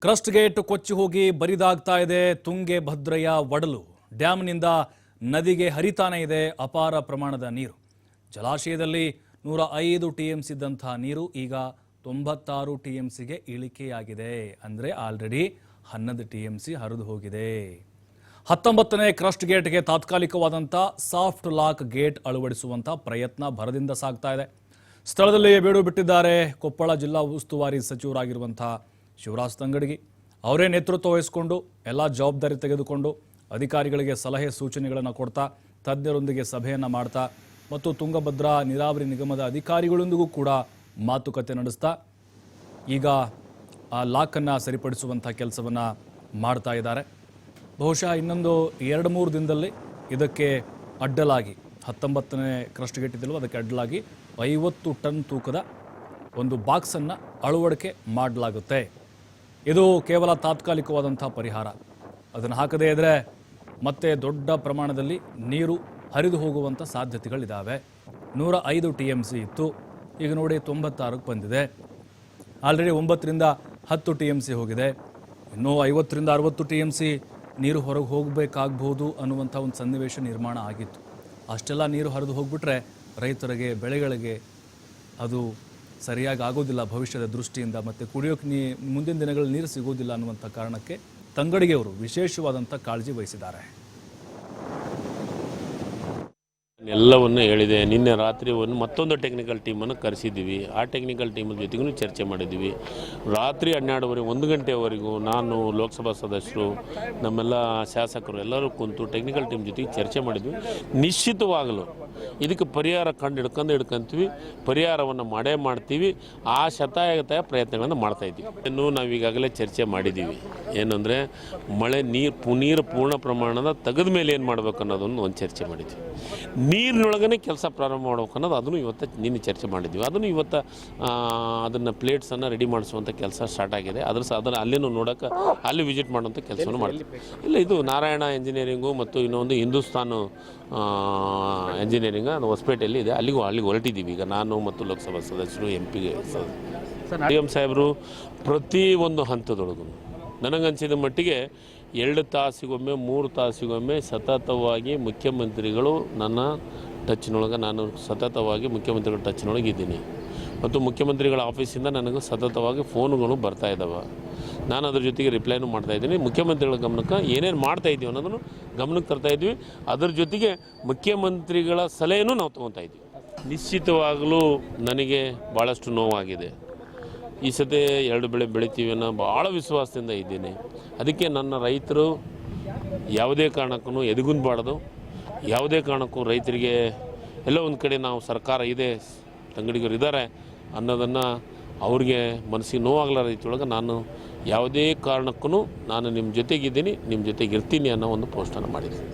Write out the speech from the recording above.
Crust gate ಕೊಚ್ಚಿ ಹೋಗಿ ಬರಿದಾಗ್ತಾ ಇದೆ ತುಂಗೆ ಭದ್ರಯ್ಯ ಒಡಲು. ಡ್ಯಾಂನಿಂದ ನದಿಗೆ ಹರಿತಾನೆ ಇದೆ ಅಪಾರ ಪ್ರಮಾಣದ ನೀರು. ಜಲಾಶಯದಲ್ಲಿ 105 ಟಿಎಂಸಿ ಇದ್ದಂತಹ ನೀರು ಈಗ 96 ಟಿಎಂಸಿಗೆ ಇಳಿಕೆಯಾಗಿದೆ. ಅಂದರೆ ಆಲ್ರೆಡಿ 11 ಟಿಎಂಸಿ ಹರಿದು ಹೋಗಿದೆ. 19ನೇ ಕ್ರಸ್ಟ್ ಗೇಟ್ಗೆ ತಾತ್ಕಾಲಿಕವಾದಂಥ ಸಾಫ್ಟ್ ಲಾಕ್ ಗೇಟ್ ಅಳವಡಿಸುವಂಥ ಪ್ರಯತ್ನ ಭರದಿಂದ ಸಾಗ್ತಾ ಇದೆ. ಸ್ಥಳದಲ್ಲಿ ಬೇಡು ಬಿಟ್ಟಿದ್ದಾರೆ ಕೊಪ್ಪಳ ಜಿಲ್ಲಾ ಉಸ್ತುವಾರಿ ಸಚಿವರಾಗಿರುವಂಥ ಶಿವರಾಜ್ ತಂಗಡಗಿ. ಅವರೇ ನೇತೃತ್ವ ವಹಿಸಿಕೊಂಡು ಎಲ್ಲ ಜವಾಬ್ದಾರಿ ತೆಗೆದುಕೊಂಡು ಅಧಿಕಾರಿಗಳಿಗೆ ಸಲಹೆ ಸೂಚನೆಗಳನ್ನು ಕೊಡ್ತಾ, ತಜ್ಞರೊಂದಿಗೆ ಸಭೆಯನ್ನು ಮಾಡ್ತಾ ಮತ್ತು ತುಂಗಭದ್ರಾ ನೀರಾವರಿ ನಿಗಮದ ಅಧಿಕಾರಿಗಳೊಂದಿಗೂ ಕೂಡ ಮಾತುಕತೆ ನಡೆಸ್ತಾ ಈಗ ಆ ಲಾಕನ್ನು ಸರಿಪಡಿಸುವಂಥ ಕೆಲಸವನ್ನು ಮಾಡ್ತಾ ಇದ್ದಾರೆ. ಬಹುಶಃ ಇನ್ನೊಂದು 2-3 ದಿನದಲ್ಲಿ ಇದಕ್ಕೆ ಅಡ್ಡಲಾಗಿ 19ನೇ ಕ್ರಸ್ಟ್ ಗೇಟ್ ಇದೆಯಲ್ವ ಅದಕ್ಕೆ ಅಡ್ಡಲಾಗಿ 50 ಟನ್ ತೂಕದ ಒಂದು ಬಾಕ್ಸನ್ನು ಅಳವಡಿಕೆ ಮಾಡಲಾಗುತ್ತೆ. ಇದು ಕೇವಲ ತಾತ್ಕಾಲಿಕವಾದಂಥ ಪರಿಹಾರ. ಅದನ್ನು ಹಾಕದೇ ಇದ್ದರೆ ಮತ್ತೆ ದೊಡ್ಡ ಪ್ರಮಾಣದಲ್ಲಿ ನೀರು ಹರಿದು ಹೋಗುವಂಥ ಸಾಧ್ಯತೆಗಳಿದ್ದಾವೆ. 105 ಟಿಎಂಸಿ ಇತ್ತು, ಈಗ ನೋಡಿ 96ಕ್ಕೆ ಬಂದಿದೆ. ಆಲ್ರೆಡಿ 9ರಿಂದ 10 ಟಿಎಂಸಿ ಹೋಗಿದೆ. ಇನ್ನೂ 50ರಿಂದ 60 ಟಿಎಂಸಿ ನೀರು ಹೊರಗೆ ಹೋಗಬೇಕಾಗ್ಬೋದು ಅನ್ನುವಂಥ ಒಂದು ಸನ್ನಿವೇಶ ನಿರ್ಮಾಣ ಆಗಿತ್ತು. ಅಷ್ಟೆಲ್ಲ ನೀರು ಹರಿದು ಹೋಗ್ಬಿಟ್ರೆ ರೈತರಿಗೆ, ಬೆಳೆಗಳಿಗೆ ಅದು ಸರಿಯಾಗಿ ಆಗೋದಿಲ್ಲ ಭವಿಷ್ಯದ ದೃಷ್ಟಿಯಿಂದ. ಮತ್ತು ಕುಡಿಯೋಕೆ ಮುಂದಿನ ದಿನಗಳಲ್ಲಿ ನೀರು ಸಿಗೋದಿಲ್ಲ ಅನ್ನುವಂಥ ಕಾರಣಕ್ಕೆ ತಂಗಡಿಗೆಯವರು ವಿಶೇಷವಾದಂಥ ಕಾಳಜಿ ವಹಿಸಿದ್ದಾರೆ. ಎಲ್ಲವನ್ನು ಹೇಳಿದೆ. ನಿನ್ನೆ ರಾತ್ರಿ ಮತ್ತೊಂದು ಟೆಕ್ನಿಕಲ್ ಟೀಮನ್ನು ಕರೆಸಿದ್ದೀವಿ. ಆ ಟೆಕ್ನಿಕಲ್ ಟೀಮ್ ಜೊತೆಗೂ ಚರ್ಚೆ ಮಾಡಿದ್ದೀವಿ. ರಾತ್ರಿ 12:30 1 ಗಂಟೆವರೆಗೂ ನಾನು, ಲೋಕಸಭಾ ಸದಸ್ಯರು, ನಮ್ಮೆಲ್ಲ ಶಾಸಕರು ಎಲ್ಲರೂ ಕುಂತು ಟೆಕ್ನಿಕಲ್ ಟೀಮ್ ಜೊತೆಗೆ ಚರ್ಚೆ ಮಾಡಿದ್ವಿ. ನಿಶ್ಚಿತವಾಗಲು ಇದಕ್ಕೆ ಪರಿಹಾರ ಹಿಡ್ಕೊಂತೀವಿ, ಪರಿಹಾರವನ್ನು ಮಾಡೇ ಮಾಡ್ತೀವಿ. ಆ ಶತಾಯಗತಾಯ ಪ್ರಯತ್ನಗಳನ್ನು ಮಾಡ್ತಾಯಿದ್ದೀವಿ. ಇನ್ನು ನಾವು ಈಗಾಗಲೇ ಚರ್ಚೆ ಮಾಡಿದ್ದೀವಿ. ಏನಂದರೆ ಮಳೆ ನೀರು ಪೂರ್ಣ ಪ್ರಮಾಣದ ತೆಗೆದ ಮೇಲೆ ಏನು ಮಾಡಬೇಕು ಅನ್ನೋದನ್ನು ಒಂದು ಚರ್ಚೆ ಮಾಡಿದ್ವಿ. ನೀರಿನೊಳಗನೆ ಕೆಲಸ ಪ್ರಾರಂಭ ಮಾಡ್ಬೇಕು ಅನ್ನೋದು ಅದನ್ನು ನಿನ್ನೆ ಚರ್ಚೆ ಮಾಡಿದ್ವಿ. ಅದನ್ನು ಅದನ್ನು ಪ್ಲೇಟ್ಸನ್ನು ರೆಡಿ ಮಾಡಿಸುವಂಥ ಕೆಲಸ ಸ್ಟಾರ್ಟ್ ಆಗಿದೆ. ಅದನ್ನು ಅಲ್ಲಿನೂ ನೋಡೋಕೆ ಅಲ್ಲಿ ವಿಸಿಟ್ ಮಾಡುವಂಥ ಕೆಲಸವನ್ನು ಮಾಡ್ತೀವಿ. ಇಲ್ಲ, ಇದು ನಾರಾಯಣ ಎಂಜಿನಿಯರಿಂಗು ಮತ್ತು ಇನ್ನೊಂದು ಹಿಂದೂಸ್ತಾನ್ ಎಂಜಿನಿಯರಿಂಗ್ ಅದು ಹೊಸಪೇಟೆಯಲ್ಲಿ ಇದೆ. ಅಲ್ಲಿಗೆ ಹೊರಟಿದ್ದೀವಿ ಈಗ ನಾನು ಮತ್ತು ಲೋಕಸಭಾ ಸದಸ್ಯರು, MP CM ಸಾಹೇಬರು. ಪ್ರತಿ ಒಂದು ಹಂತದೊಳಗೂ ನನಗನ್ಸಿದ ಮಟ್ಟಿಗೆ 2 ತಾಸಿಗೊಮ್ಮೆ 3 ತಾಸಿಗೊಮ್ಮೆ ಸತತವಾಗಿ ಮುಖ್ಯಮಂತ್ರಿಗಳು ನನ್ನ ಟಚ್ನೊಳಗೆ, ನಾನು ಸತತವಾಗಿ ಮುಖ್ಯಮಂತ್ರಿಗಳ ಟಚ್ನೊಳಗಿದ್ದೀನಿ. ಮತ್ತು ಮುಖ್ಯಮಂತ್ರಿಗಳ ಆಫೀಸಿಂದ ನನಗೆ ಸತತವಾಗಿ ಫೋನುಗಳು ಬರ್ತಾ ಇದ್ದಾವೆ. ನಾನು ಅದ್ರ ಜೊತೆಗೆ ರಿಪ್ಲೈನೂ ಮಾಡ್ತಾಯಿದ್ದೀನಿ. ಮುಖ್ಯಮಂತ್ರಿಗಳ ಗಮನಕ್ಕೆ ಏನೇನು ಮಾಡ್ತಾಯಿದ್ದೀವಿ ಅನ್ನೋದನ್ನು ಗಮನಕ್ಕೆ ತರ್ತಾಯಿದ್ವಿ. ಅದರ ಜೊತೆಗೆ ಮುಖ್ಯಮಂತ್ರಿಗಳ ಸಲಹೆಯೂ ನಾವು ತೊಗೊತಾ ಇದ್ವಿ. ನಿಶ್ಚಿತವಾಗಲೂ ನನಗೆ ಭಾಳಷ್ಟು ನೋವಾಗಿದೆ. ಈ ಸತಿ 2 ಬೆಳೆ ಬೆಳಿತೀವಿ ಅನ್ನೋ ಭಾಳ ವಿಶ್ವಾಸದಿಂದ ಇದ್ದೀನಿ. ಅದಕ್ಕೆ ನನ್ನ ರೈತರು ಯಾವುದೇ ಕಾರಣಕ್ಕೂ ಎದೆಗುಂದಬಾರ್ದು. ಯಾವುದೇ ಕಾರಣಕ್ಕೂ ರೈತರಿಗೆ ಎಲ್ಲೋ ಒಂದು ಕಡೆ ನಾವು ಸರ್ಕಾರ ಇದೆ, ತಂಗಡಿಗರು ಇದ್ದಾರೆ ಅನ್ನೋದನ್ನು ಅವ್ರಿಗೆ ಮನಸ್ಸಿಗೆ ನೋವಾಗಲ ರೀತಿಯೊಳಗೆ ನಾನು ಯಾವುದೇ ಕಾರಣಕ್ಕೂ ನಾನು ನಿಮ್ಮ ಜೊತೆಗಿದ್ದೀನಿ, ನಿಮ್ಮ ಜೊತೆಗಿರ್ತೀನಿ ಅನ್ನೋ ಒಂದು ಪೋಸ್ಟನ್ನು ಮಾಡಿದ್ದೀನಿ.